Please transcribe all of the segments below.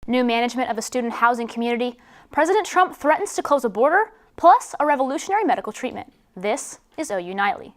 New management of a student housing community, President Trump threatens to close a border, plus a revolutionary medical treatment. This is OU Nightly.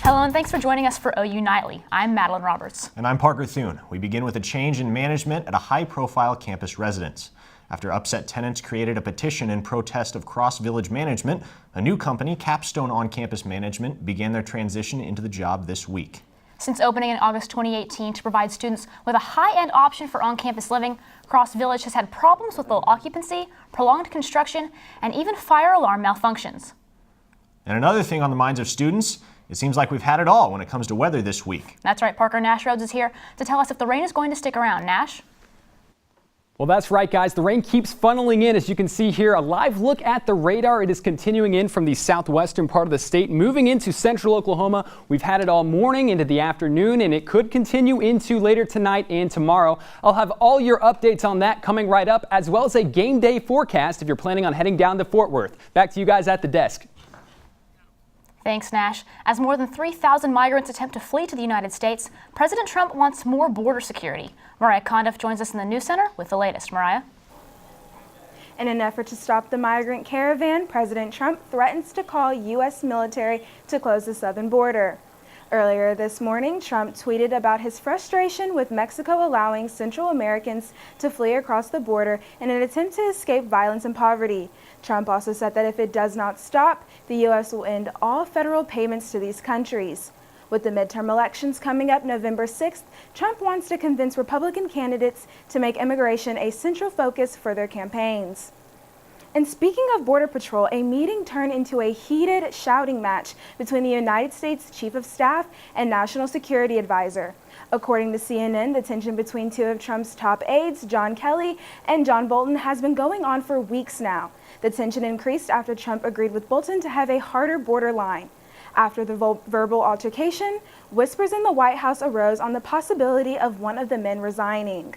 Hello and thanks for joining us for OU Nightly. I'm Madeline Roberts. And I'm Parker Thune. We begin with a change in management at a high-profile campus residence. After upset tenants created a petition in protest of cross-village management, a new company, Capstone On-Campus Management, began their transition into the job this week. Since opening in August 2018 to provide students with a high-end option for on-campus living, Cross Village has had problems with low occupancy, prolonged construction, and even fire alarm malfunctions. And another thing on the minds of students, it seems like we've had it all when it comes to weather this week. That's right, Parker. Nash Rhodes is here to tell us if the rain is going to stick around. Nash? Well, that's right, guys. The rain keeps funneling in. As you can see here, a live look at the radar. It is continuing in from the southwestern part of the state, moving into central Oklahoma. We've had it all morning into the afternoon, and it could continue into later tonight and tomorrow. I'll have all your updates on that coming right up, as well as a game day forecast if you're planning on heading down to Fort Worth. Back to you guys at the desk. Thanks, Nash. As more than 3,000 migrants attempt to flee to the United States, President Trump wants more border security. Mariah Conduff joins us in the News Center with the latest. Mariah? In an effort to stop the migrant caravan, President Trump threatens to call U.S. military to close the southern border. Earlier this morning, Trump tweeted about his frustration with Mexico allowing Central Americans to flee across the border in an attempt to escape violence and poverty. Trump also said that if it does not stop, the U.S. will end all federal payments to these countries. With the midterm elections coming up November 6th, Trump wants to convince Republican candidates to make immigration a central focus for their campaigns. And speaking of Border Patrol, a meeting turned into a heated shouting match between the United States Chief of Staff and National Security Advisor. According to CNN, the tension between two of Trump's top aides, John Kelly and John Bolton, has been going on for weeks now. The tension increased after Trump agreed with Bolton to have a harder border line. After the verbal altercation, whispers in the White House arose on the possibility of one of the men resigning.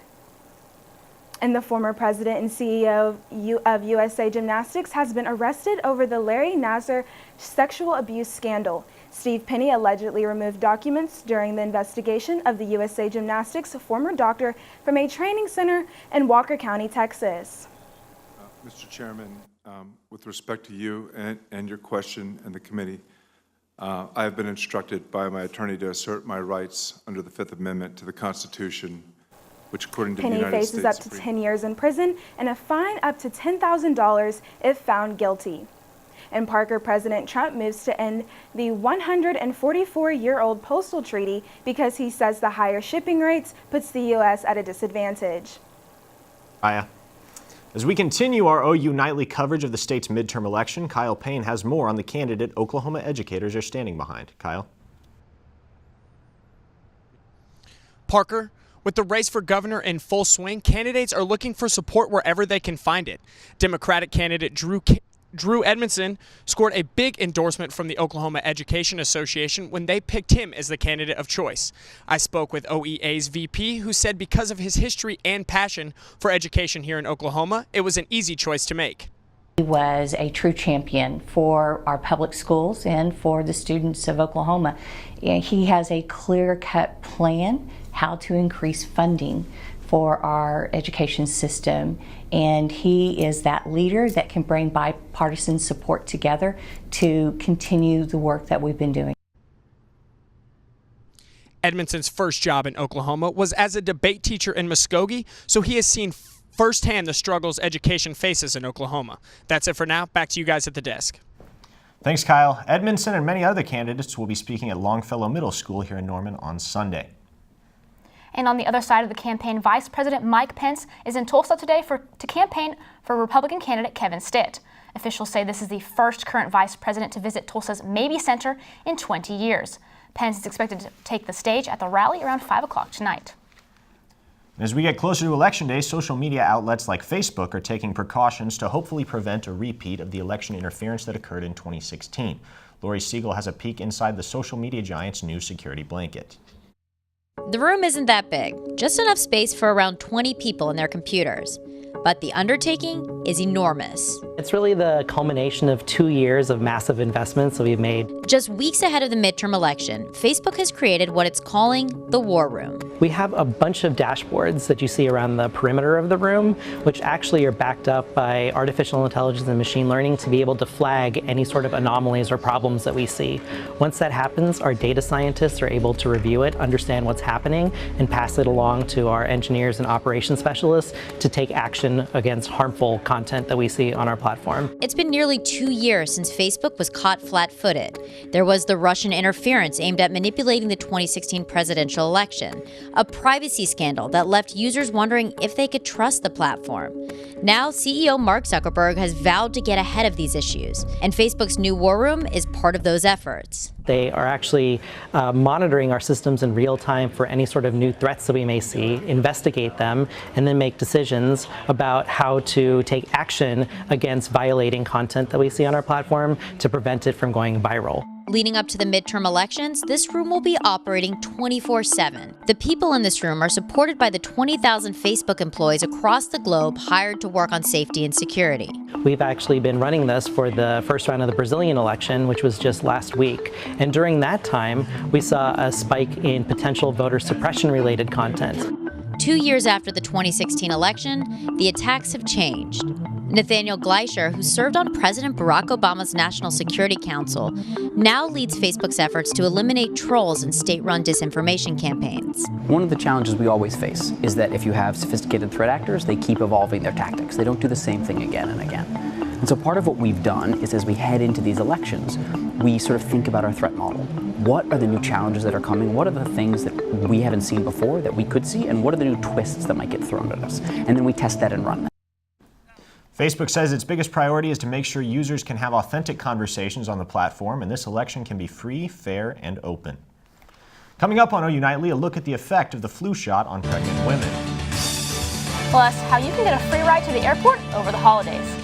And the former president and CEO of USA Gymnastics has been arrested over the Larry Nassar sexual abuse scandal. Steve Penny allegedly removed documents during the investigation of the USA Gymnastics former doctor from a training center in Walker County, Texas. Mr. Chairman, with respect to you and your question and the committee, I have been instructed by my attorney to assert my rights under the Fifth Amendment to the Constitution, which according to the United States... Penny faces up to 10 years in prison and a fine up to $10,000 if found guilty. And Parker, President Trump moves to end the 144-year-old postal treaty because he says the higher shipping rates puts the U.S. at a disadvantage. As we continue our OU Nightly coverage of the state's midterm election, Kyle Payne has more on the candidate Oklahoma educators are standing behind. Kyle? Parker, with the race for governor in full swing, candidates are looking for support wherever they can find it. Democratic candidate Drew Edmondson scored a big endorsement from the Oklahoma Education Association when they picked him as the candidate of choice. I spoke with OEA's VP, who said because of his history and passion for education here in Oklahoma, it was an easy choice to make. He was a true champion for our public schools and for the students of Oklahoma. He has a clear-cut plan how to increase funding for our education system, and he is that leader that can bring bipartisan support together to continue the work that we've been doing. Edmondson's first job in Oklahoma was as a debate teacher in Muskogee, so he has seen firsthand the struggles education faces in Oklahoma. That's it for now. Back to you guys at the desk. Thanks, Kyle. Edmondson and many other candidates will be speaking at Longfellow Middle School here in Norman on Sunday. And on the other side of the campaign, Vice President Mike Pence is in Tulsa today to campaign for Republican candidate Kevin Stitt. Officials say this is the first current vice president to visit Tulsa's Mabee Center in 20 years. Pence is expected to take the stage at the rally around 5 o'clock tonight. As we get closer to Election Day, social media outlets like Facebook are taking precautions to hopefully prevent a repeat of the election interference that occurred in 2016. Lori Siegel has a peek inside the social media giant's new security blanket. The room isn't that big, just enough space for around 20 people and their computers. But the undertaking is enormous. It's really the culmination of 2 years of massive investments that we've made. Just weeks ahead of the midterm election, Facebook has created what it's calling the War Room. We have a bunch of dashboards that you see around the perimeter of the room, which actually are backed up by artificial intelligence and machine learning to be able to flag any sort of anomalies or problems that we see. Once that happens, our data scientists are able to review it, understand what's happening, and pass it along to our engineers and operations specialists to take action against harmful content that we see on our platform. It's been nearly 2 years since Facebook was caught flat-footed. There was the Russian interference aimed at manipulating the 2016 presidential election, a privacy scandal that left users wondering if they could trust the platform. Now, CEO Mark Zuckerberg has vowed to get ahead of these issues, and Facebook's new War Room is part of those efforts. They are actually monitoring our systems in real time for any sort of new threats that we may see, investigate them, and then make decisions about how to take action against violating content that we see on our platform to prevent it from going viral. Leading up to the midterm elections, this room will be operating 24/7. The people in this room are supported by the 20,000 Facebook employees across the globe hired to work on safety and security. We've actually been running this for the first round of the Brazilian election, which was just last week. And during that time, we saw a spike in potential voter suppression-related content. 2 years after the 2016 election, the attacks have changed. Nathaniel Gleischer, who served on President Barack Obama's National Security Council, now leads Facebook's efforts to eliminate trolls and state-run disinformation campaigns. One of the challenges we always face is that if you have sophisticated threat actors, they keep evolving their tactics. They don't do the same thing again and again. And so part of what we've done is as we head into these elections, we sort of think about our threat model. What are the new challenges that are coming? What are the things that we haven't seen before that we could see? And what are the new twists that might get thrown at us? And then we test that and run that. Facebook says its biggest priority is to make sure users can have authentic conversations on the platform, and this election can be free, fair, and open. Coming up on OU Nightly, a look at the effect of the flu shot on pregnant women. Plus, how you can get a free ride to the airport over the holidays.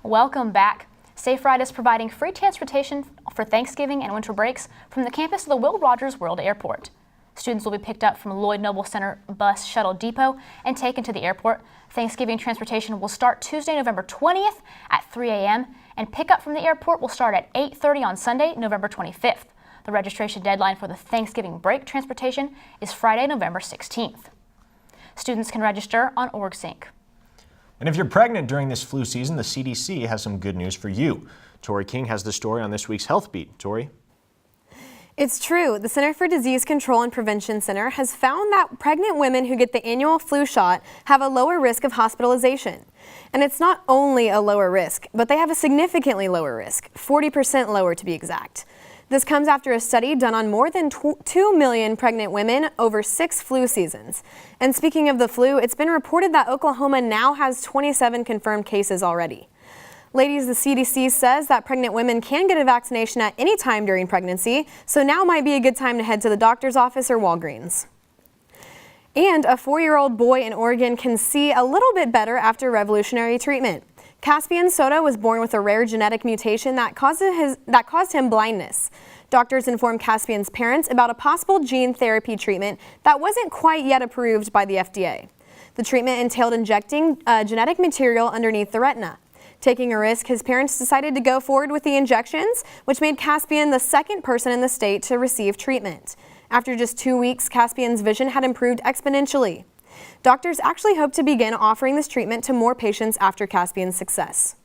Welcome back. Safe Ride is providing free transportation for Thanksgiving and winter breaks from the campus of the Will Rogers World Airport. Students will be picked up from Lloyd Noble Center Bus Shuttle Depot and taken to the airport. Thanksgiving transportation will start Tuesday, November 20th at 3 a.m. and pickup from the airport will start at 8:30 on Sunday, November 25th. The registration deadline for the Thanksgiving break transportation is Friday, November 16th. Students can register on OrgSync. And if you're pregnant during this flu season, the CDC has some good news for you. Tori King has the story on this week's Health Beat. Tori? It's true. The Center for Disease Control and Prevention Center has found that pregnant women who get the annual flu shot have a lower risk of hospitalization. And it's not only a lower risk, but they have a significantly lower risk, 40% lower to be exact. This comes after a study done on more than 2 million pregnant women over 6 flu seasons. And speaking of the flu, it's been reported that Oklahoma now has 27 confirmed cases already. Ladies, the CDC says that pregnant women can get a vaccination at any time during pregnancy, so now might be a good time to head to the doctor's office or Walgreens. And a 4-year-old boy in Oregon can see a little bit better after revolutionary treatment. Caspian Soda was born with a rare genetic mutation that caused him blindness. Doctors informed Caspian's parents about a possible gene therapy treatment that wasn't quite yet approved by the FDA. The treatment entailed injecting genetic material underneath the retina. Taking a risk, his parents decided to go forward with the injections, which made Caspian the second person in the state to receive treatment. After just 2 weeks, Caspian's vision had improved exponentially. Doctors actually hope to begin offering this treatment to more patients after Caspian's success.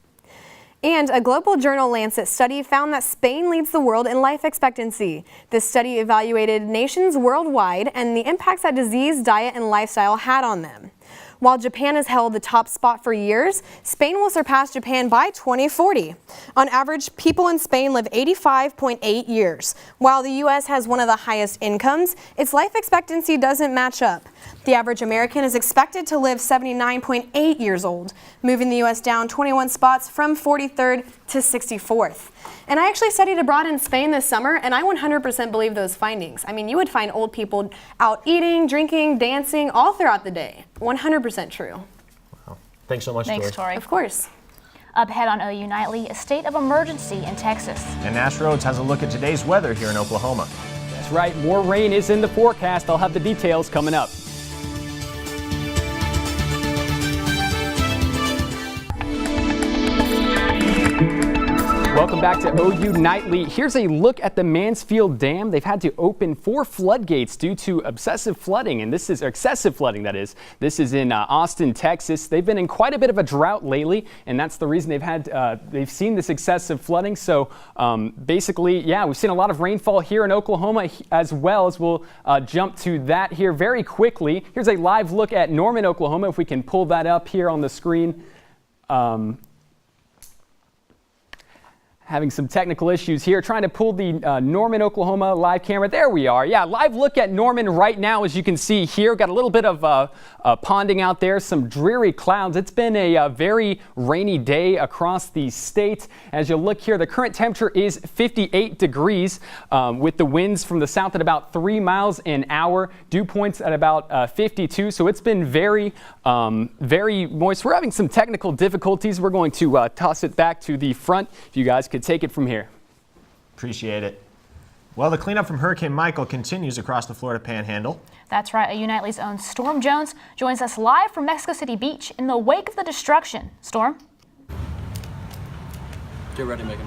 And a global journal Lancet study found that Spain leads the world in life expectancy. This study evaluated nations worldwide and the impacts that disease, diet, and lifestyle had on them. While Japan has held the top spot for years, Spain will surpass Japan by 2040. On average, people in Spain live 85.8 years. While the U.S. has one of the highest incomes, its life expectancy doesn't match up. The average American is expected to live 79.8 years old, moving the U.S. down 21 spots from 43rd to 64th. And I actually studied abroad in Spain this summer, and I 100% believe those findings. I mean, you would find old people out eating, drinking, dancing all throughout the day. 100% true. Wow. Thanks so much, Thanks, Tori. Of course. Up ahead on OU Nightly, a state of emergency in Texas. And Nash Rhodes has a look at today's weather here in Oklahoma. That's right, more rain is in the forecast. I'll have the details coming up. Welcome back to OU Nightly. Here's a look at the Mansfield Dam. They've had to open 4 floodgates due to excessive flooding, that is. This is in Austin, Texas. They've been in quite a bit of a drought lately, and that's the reason they've seen this excessive flooding. So basically, yeah, we've seen a lot of rainfall here in Oklahoma as well, as we'll jump to that here very quickly. Here's a live look at Norman, Oklahoma, if we can pull that up here on the screen. Having some technical issues here, trying to pull the Norman, Oklahoma live camera. There we are. Yeah, live look at Norman right now, as you can see here. Got a little bit of ponding out there, some dreary clouds. It's been a very rainy day across the state. As you look here, the current temperature is 58 degrees with the winds from the south at about 3 miles an hour. Dew points at about 52. So it's been very, very moist. We're having some technical difficulties. We're going to toss it back to the front. If you guys could take it from here. Appreciate it. Well, the cleanup from Hurricane Michael continues across the Florida Panhandle. That's right. OU Nightly's own Storm Jones joins us live from Mexico City Beach in the wake of the destruction. Storm? Get ready, Megan.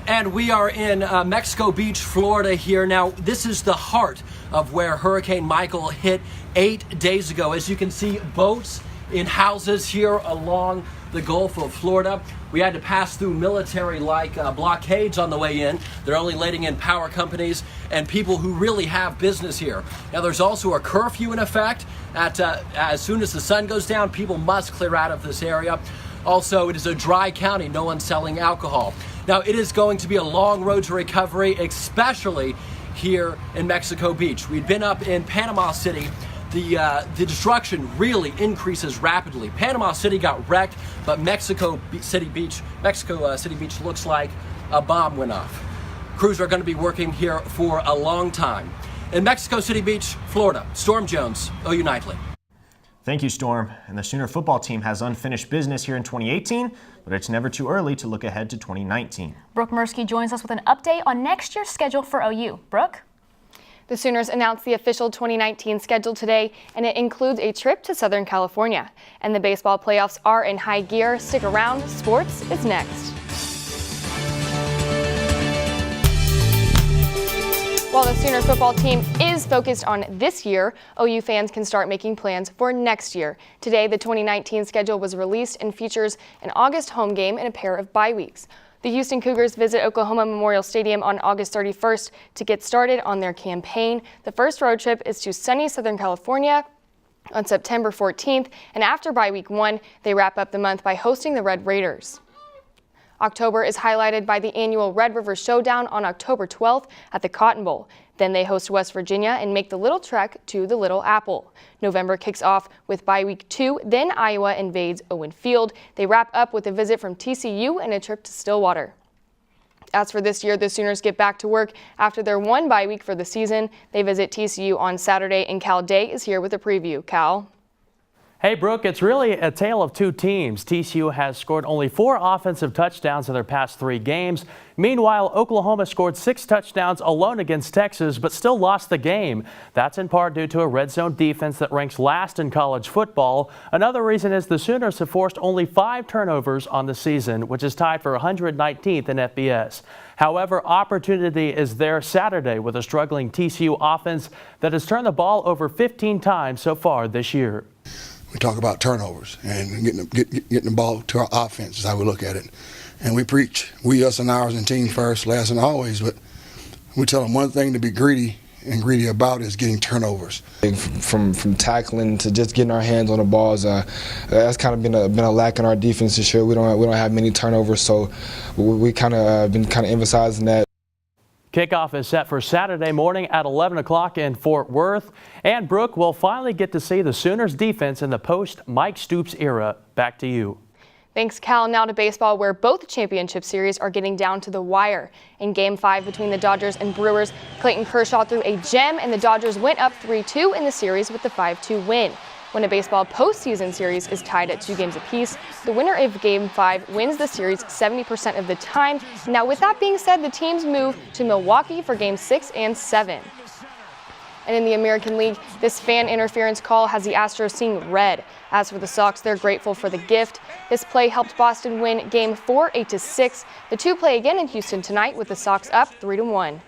And we are in Mexico Beach, Florida here. Now, this is the heart of where Hurricane Michael hit 8 days ago. As you can see, boats in houses here along the Gulf of Florida. We had to pass through military-like blockades on the way in. They're only letting in power companies and people who really have business here. Now, there's also a curfew in effect. As soon as the sun goes down, people must clear out of this area. Also, it is a dry county. No one's selling alcohol. Now, it is going to be a long road to recovery, especially here in Mexico Beach. We'd been up in Panama City. The destruction really increases rapidly. Panama City got wrecked, but Mexico City Beach looks like a bomb went off. Crews are going to be working here for a long time. In Mexico City Beach, Florida, Storm Jones, OU Nightly. Thank you, Storm. And the Sooner football team has unfinished business here in 2018, but it's never too early to look ahead to 2019. Brooke Murski joins us with an update on next year's schedule for OU. Brooke? The Sooners announced the official 2019 schedule today, and it includes a trip to Southern California. And the baseball playoffs are in high gear. Stick around. Sports is next. While the Sooner football team is focused on this year, OU fans can start making plans for next year. Today, the 2019 schedule was released and features an August home game and a pair of bye weeks. The Houston Cougars visit Oklahoma Memorial Stadium on August 31st to get started on their campaign. The first road trip is to sunny Southern California on September 14th, and after bye week 1, they wrap up the month by hosting the Red Raiders. October is highlighted by the annual Red River Showdown on October 12th at the Cotton Bowl. Then they host West Virginia and make the little trek to the Little Apple. November kicks off with bye week 2, then Iowa invades Owen Field. They wrap up with a visit from TCU and a trip to Stillwater. As for this year, the Sooners get back to work after their one bye week for the season. They visit TCU on Saturday, and Cal Day is here with a preview. Cal? Hey, Brooke, it's really a tale of two teams. TCU has scored only 4 offensive touchdowns in their past 3 games. Meanwhile, Oklahoma scored 6 touchdowns alone against Texas, but still lost the game. That's in part due to a red zone defense that ranks last in college football. Another reason is the Sooners have forced only 5 turnovers on the season, which is tied for 119th in FBS. However, opportunity is there Saturday with a struggling TCU offense that has turned the ball over 15 times so far this year. We talk about turnovers and getting the ball to our offense is how we look at it. And we preach, we, us, and ours, and team first, last, and always. But we tell them one thing to be greedy ingredient about is getting turnovers. From tackling to just getting our hands on the balls, that's kind of been a lack in our defense this year. We don't have many turnovers, so we kind of been emphasizing that. Kickoff is set for Saturday morning at 11 o'clock in Fort Worth. And Brooke will finally get to see the Sooners defense in the post-Mike Stoops era. Back to you. Thanks, Cal. Now to baseball, where both championship series are getting down to the wire. In Game 5 between the Dodgers and Brewers, Clayton Kershaw threw a gem, and the Dodgers went up 3-2 in the series with the 5-2 win. When a baseball postseason series is tied at 2 games apiece, the winner of Game 5 wins the series 70% of the time. Now, with that being said, the teams move to Milwaukee for Game 6 and 7. And in the American League, this fan interference call has the Astros seeing red. As for the Sox, they're grateful for the gift. This play helped Boston win Game 4 8-6. The two play again in Houston tonight with the Sox up 3-1.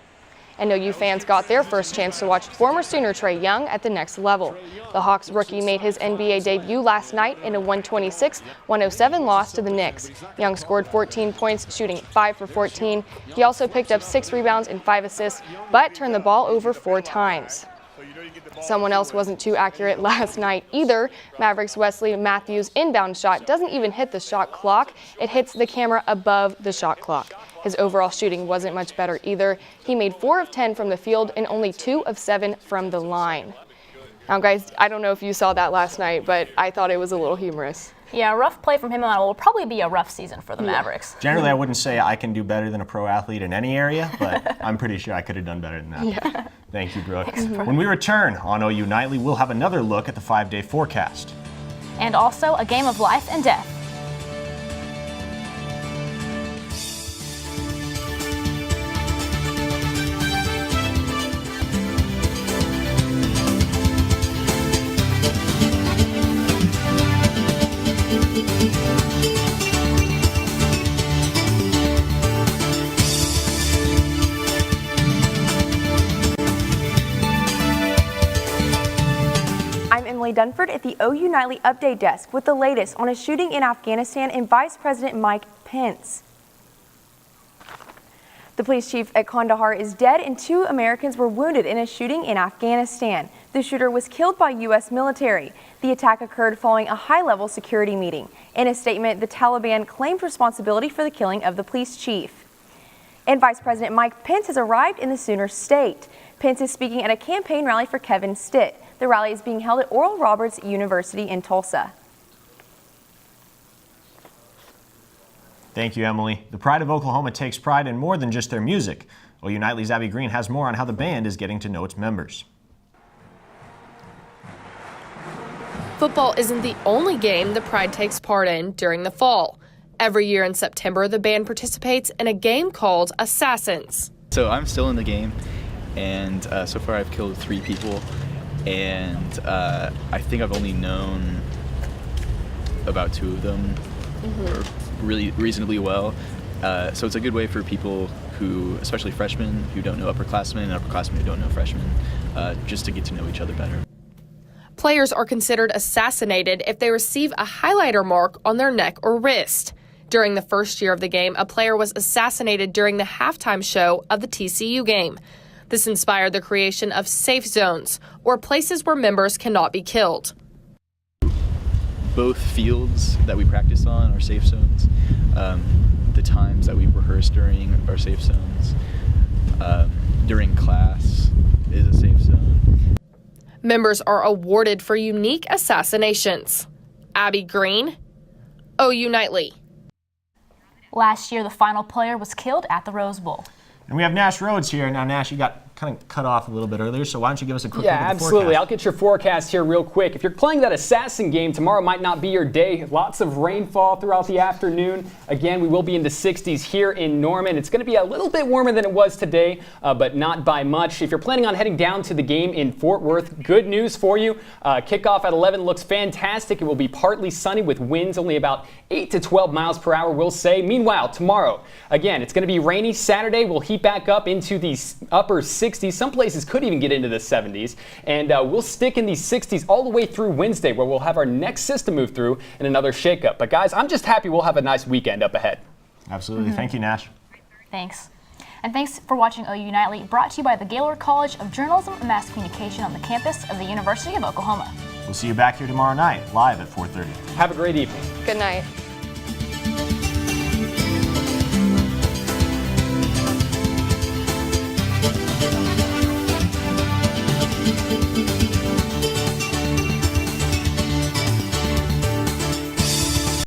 And OU fans got their first chance to watch former Sooner Trae Young at the next level. The Hawks rookie made his NBA debut last night in a 126-107 loss to the Knicks. Young scored 14 points, shooting 5 for 14. He also picked up 6 rebounds and 5 assists, but turned the ball over 4 times. Someone else wasn't too accurate last night either. Mavericks' Wesley Matthews' inbound shot doesn't even hit the shot clock. It hits the camera above the shot clock. His overall shooting wasn't much better either. He made 4 of 10 from the field and only 2 of 7 from the line. Now, guys, I don't know if you saw that last night, but I thought it was a little humorous. Yeah, rough play from him, and it will probably be a rough season for the Mavericks. Generally, I wouldn't say I can do better than a pro athlete in any area, but I'm pretty sure I could have done better than that. Yeah. Thank you, Brooke. When we return on OU Nightly, we'll have another look at the 5-day forecast. And also a game of life and death. Dunford at the OU Nightly Update Desk with the latest on a shooting in Afghanistan and Vice President Mike Pence. The police chief at Kandahar is dead and 2 Americans were wounded in a shooting in Afghanistan. The shooter was killed by U.S. military. The attack occurred following a high-level security meeting. In a statement, the Taliban claimed responsibility for the killing of the police chief. And Vice President Mike Pence has arrived in the Sooner state. Pence is speaking at a campaign rally for Kevin Stitt. The rally is being held at Oral Roberts University in Tulsa. Thank you, Emily. The Pride of Oklahoma takes pride in more than just their music. OU Nightly's Abby Green has more on how the band is getting to know its members. Football isn't the only game the Pride takes part in during the fall. Every year in September, the band participates in a game called Assassins. So I'm still in the game, and so far I've killed 3 people. And I think I've only known about 2 of them really reasonably well. So it's a good way for people who, especially freshmen, who don't know upperclassmen and upperclassmen who don't know freshmen, just to get to know each other better. Players are considered assassinated if they receive a highlighter mark on their neck or wrist. During the first year of the game, a player was assassinated during the halftime show of the TCU game. This inspired the creation of safe zones, or places where members cannot be killed. Both fields that we practice on are safe zones. The times that we rehearse during are safe zones. During class is a safe zone. Members are awarded for unique assassinations. Abby Green, OU Nightly. Last year, the final player was killed at the Rose Bowl. And we have Nash Rhodes here. Now, Nash, you got kind of cut off a little bit earlier, so why don't you give us a quick look at the absolutely. forecast? I'll get your forecast here real quick. If you're playing that assassin game, tomorrow might not be your day. Lots of rainfall throughout the afternoon. Again, we will be in the 60s here in Norman. It's going to be a little bit warmer than it was today, but not by much. If you're planning on heading down to the game in Fort Worth, good news for you. Kickoff at 11 looks fantastic. It will be partly sunny with winds only about 8 to 12 miles per hour, we'll say. Meanwhile, tomorrow, again, it's going to be rainy. Saturday, we'll heat back up into the upper 60s. Some places could even get into the 70s. And we'll stick in these 60s all the way through Wednesday, where we'll have our next system move through and another shakeup. But guys, I'm just happy we'll have a nice weekend up ahead. Absolutely. Thank you, Nash. Thanks. And thanks for watching OU Nightly, brought to you by the Gaylord College of Journalism and Mass Communication on the campus of the University of Oklahoma. We'll see you back here tomorrow night, live at 4:30. Have a great evening. Good night.